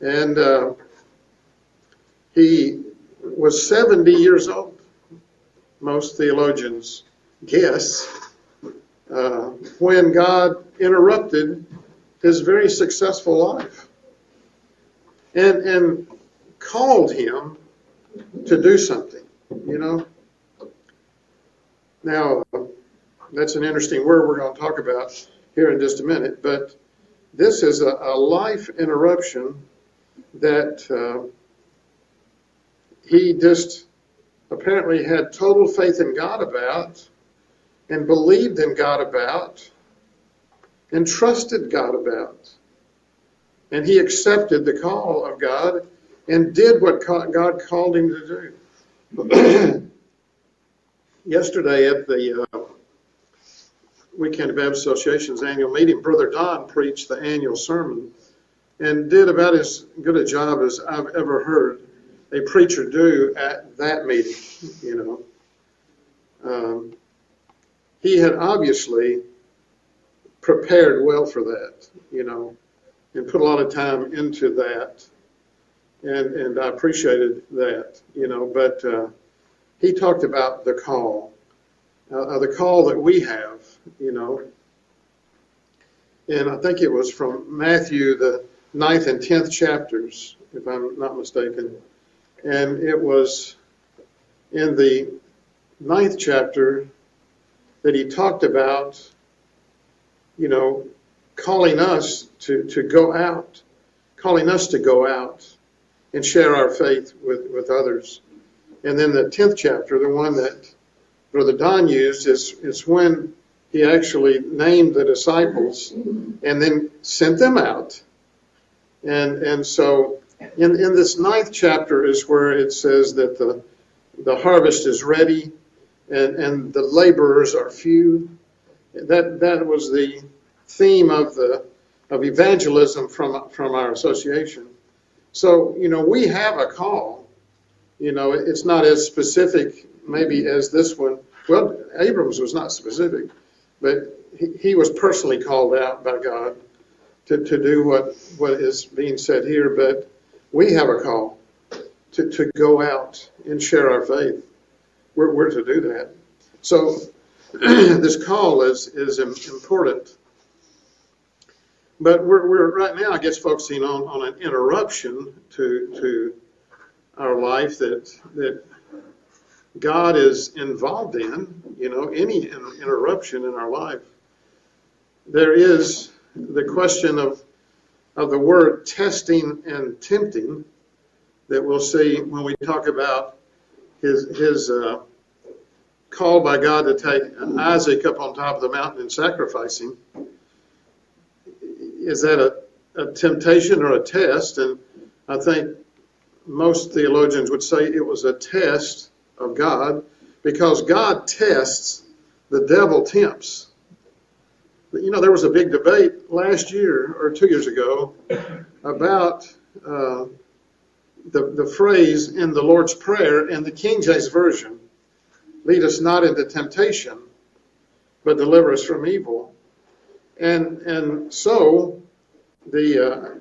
And he was 70 years old, most theologians guess, when God interrupted his very successful life and called him to do something, you know. Now, that's an interesting word we're going to talk about here in just a minute, but this is a life interruption that he just apparently had total faith in God about, and believed in God about, and trusted God about. And he accepted the call of God and did what God called him to do. Yesterday at the Weekend Baptist Association's annual meeting, Brother Don preached the annual sermon and did about as good a job as I've ever heard a preacher do at that meeting, you know. He had obviously prepared well for that, you know, and put a lot of time into that, and I appreciated that, you know, but he talked about the call that we have, you know, and I think it was from Matthew, the 9th and 10th chapters, if I'm not mistaken, and it was in the 9th chapter that he talked about, you know, calling us to go out, and share our faith with others. And then the 10th chapter, the one that Brother Don used, is when he actually named the disciples and then sent them out. And so in this 9th chapter is where it says that the harvest is ready and the laborers are few. That was the theme of evangelism from our association. So, you know, we have a call. You know, it's not as specific maybe as this one. Well, Abrams was not specific, but he was personally called out by God to do what is being said here. But we have a call to go out and share our faith. We're to do that. So this call is important. But we're right now, I guess, focusing on an interruption to our life that God is involved in. You know, any interruption in our life. There is the question of the word testing and tempting that we'll see when we talk about his call by God to take Isaac up on top of the mountain and sacrifice him. Is that a temptation or a test? And I think most theologians would say it was a test of God, because God tests, the devil tempts. You know, there was a big debate last year or 2 years ago about the phrase in the Lord's Prayer in the King James Version, lead us not into temptation, but deliver us from evil. And so the